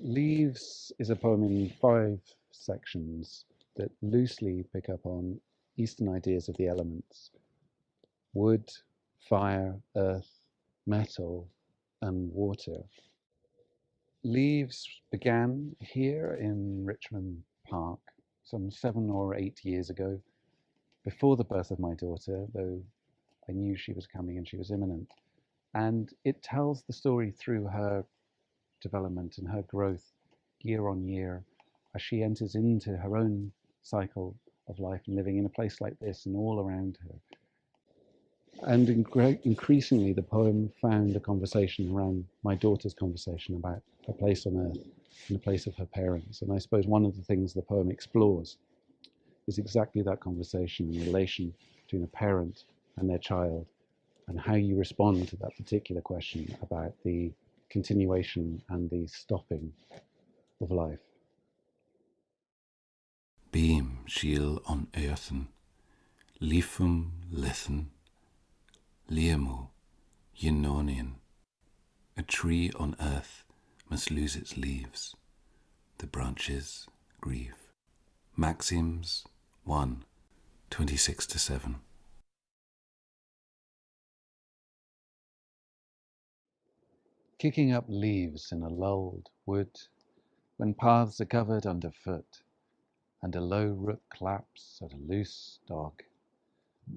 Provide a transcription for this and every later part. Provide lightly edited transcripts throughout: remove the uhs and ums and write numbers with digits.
Leaves is a poem in 5 sections that loosely pick up on Eastern ideas of the elements: wood, fire, earth, metal, and water. Leaves began here in Richmond Park some 7 or 8 years ago, before the birth of my daughter, though I knew she was coming and she was imminent. And it tells the story through her development and her growth year on year as she enters into her own cycle of life and living in a place like this and all around her. And increasingly, the poem found a conversation around my daughter's conversation about her place on earth and the place of her parents. And I suppose one of the things the poem explores is exactly that conversation in relation between a parent and their child, and how you respond to that particular question about the continuation and the stopping of life. Beam shiel on earthen, lifum lithen, liemu yenonian. A tree on earth must lose its leaves, the branches grieve. Maxims 1, 26-7. Kicking up leaves in a lulled wood, when paths are covered underfoot, and a low rook claps at a loose dog,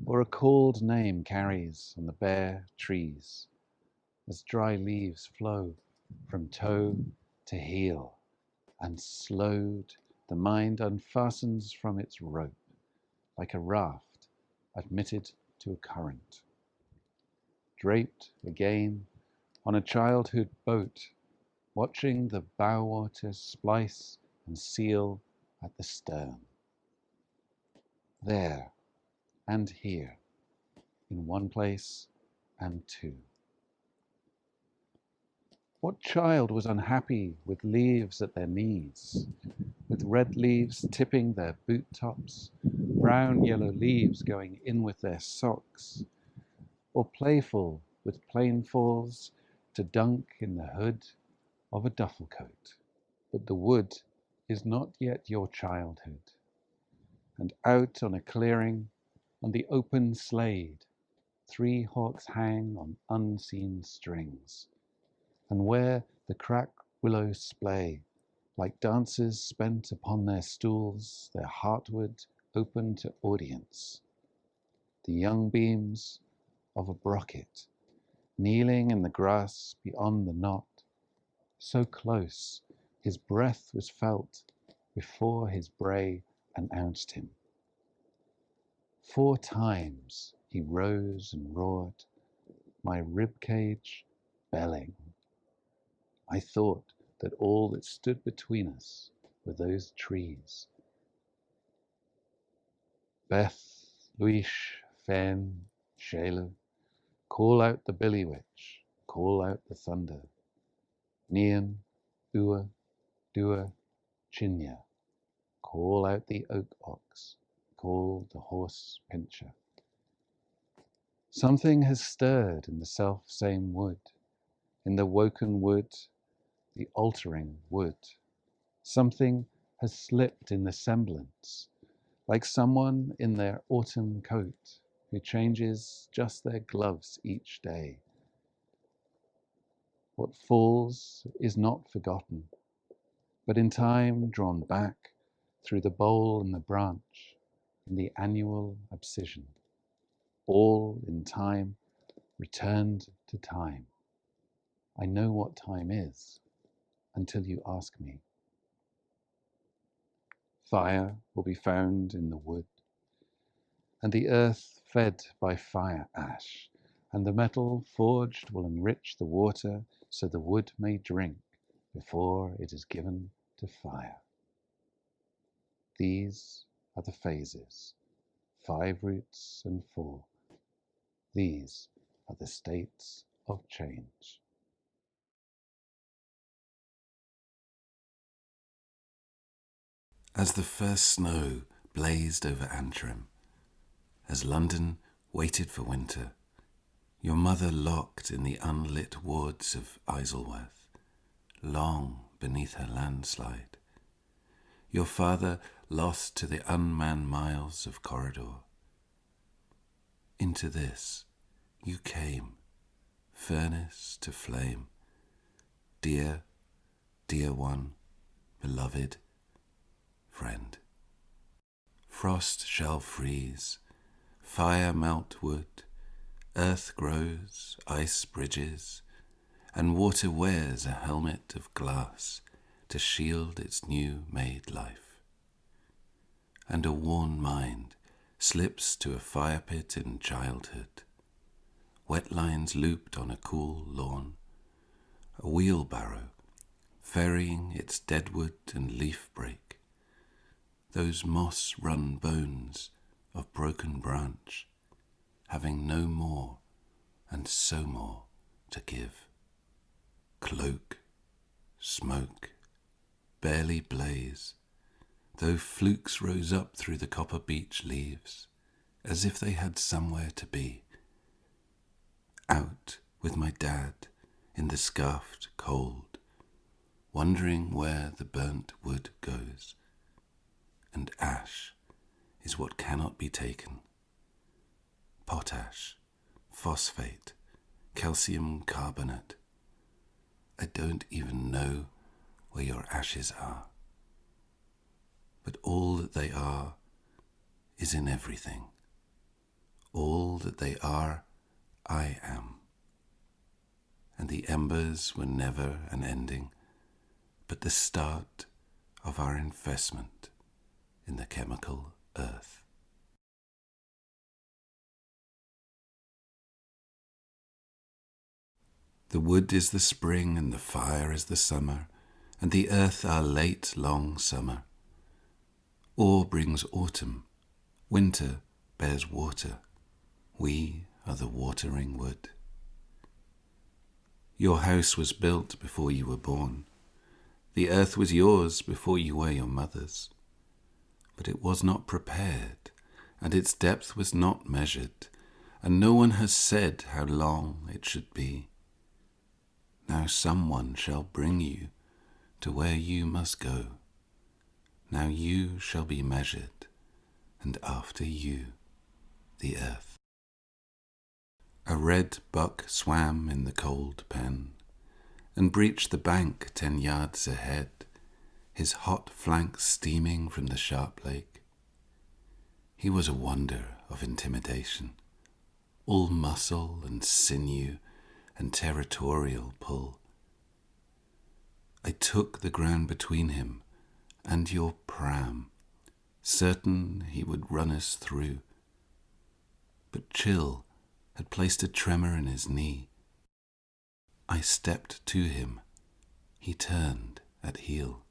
or a called name carries on the bare trees, as dry leaves flow from toe to heel, and slowed, the mind unfastens from its rope, like a raft admitted to a current. Draped again on a childhood boat, watching the bowwater splice and seal at the stern. There and here, in one place and two. What child was unhappy with leaves at their knees, with red leaves tipping their boot tops, brown yellow leaves going in with their socks, or playful with planefalls to dunk in the hood of a duffel coat? But the wood is not yet your childhood, and out on a clearing, on the open slade, 3 hawks hang on unseen strings, and where the crack willows splay, like dancers spent upon their stools, their heartwood open to audience, the young beams of a brocket, kneeling in the grass beyond the knot, so close his breath was felt before his bray announced him. 4 times he rose and roared, my ribcage belling. I thought that all that stood between us were those trees. Beth, Luish, Fen, Shayla, call out the billy witch, call out the thunder. Nian, Ua, Dua, Chinya, call out the oak ox, call the horse pincher. Something has stirred in the self-same wood, in the woken wood, the altering wood. Something has slipped in the semblance, like someone in their autumn coat who changes just their gloves each day. What falls is not forgotten, but in time drawn back through the bole and the branch in the annual abscission, all in time returned to time. I know what time is until you ask me. Fire will be found in the wood, and the earth fed by fire ash, and the metal forged will enrich the water so the wood may drink before it is given to fire. These are the phases, 5 roots and 4. These are the states of change. As the first snow blazed over Antrim, as London waited for winter, your mother locked in the unlit woods of Isleworth, long beneath her landslide. Your father lost to the unmanned miles of corridor. Into this you came, furnace to flame, dear, dear one, beloved, friend. Frost shall freeze, fire melt wood, earth grows, ice bridges, and water wears a helmet of glass to shield its new-made life. And a worn mind slips to a fire pit in childhood, wet lines looped on a cool lawn, a wheelbarrow ferrying its deadwood and leaf break, those moss-run bones of broken branch, having no more and so more to give. Cloak, smoke, barely blaze, though flukes rose up through the copper beech leaves, as if they had somewhere to be. Out with my dad in the scarfed cold, wondering where the burnt wood goes, and ash is what cannot be taken. Potash, phosphate, calcium carbonate. I don't even know where your ashes are. But all that they are is in everything. All that they are, I am. And the embers were never an ending, but the start of our investment in the chemical earth. The wood is the spring and the fire is the summer, and the earth our late long summer. Ore brings autumn, winter bears water. We are the watering wood. Your house was built before you were born. The earth was yours before you were your mother's. But it was not prepared, and its depth was not measured, and no one has said how long it should be. Now someone shall bring you to where you must go. Now you shall be measured, and after you, the earth. A red buck swam in the cold pen, and breached the bank 10 yards ahead, his hot flanks steaming from the sharp lake. He was a wonder of intimidation, all muscle and sinew and territorial pull. I took the ground between him and your pram, certain he would run us through. But chill had placed a tremor in his knee. I stepped to him. He turned at heel.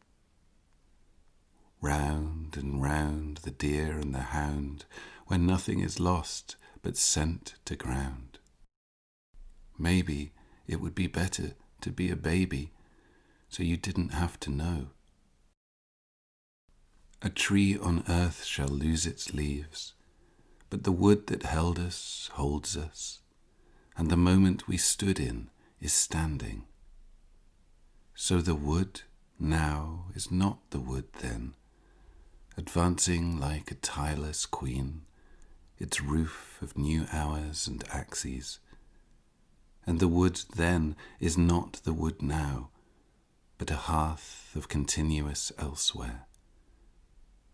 Round and round the deer and the hound, where nothing is lost but sent to ground. Maybe it would be better to be a baby, so you didn't have to know. A tree on earth shall lose its leaves, but the wood that held us holds us, and the moment we stood in is standing. So the wood now is not the wood then, advancing like a tireless queen, its roof of new hours and axes. And the wood then is not the wood now, but a hearth of continuous elsewhere,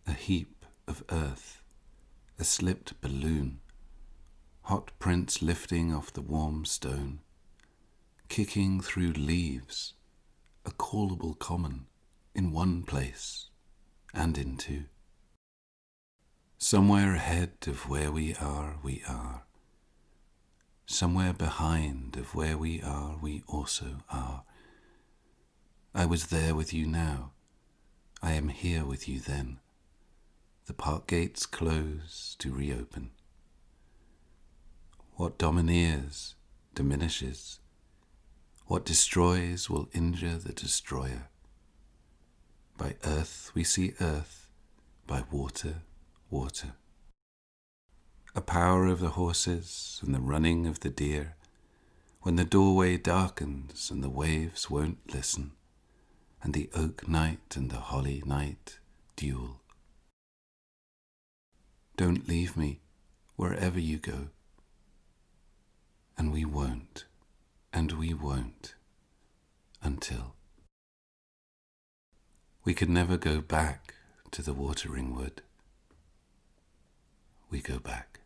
a heap of earth, a slipped balloon, hot prints lifting off the warm stone, kicking through leaves, a callable common in one place and in two. Somewhere ahead of where we are, we are. Somewhere behind of where we are, we also are. I was there with you now. I am here with you then. The park gates close to reopen. What domineers diminishes. What destroys will injure the destroyer. By earth we see earth, by water, water. A power of the horses and the running of the deer, when the doorway darkens and the waves won't listen. and the oak night and the holly night duel. Don't leave me wherever you go, and we won't until we could never go back to the watering wood. We go back.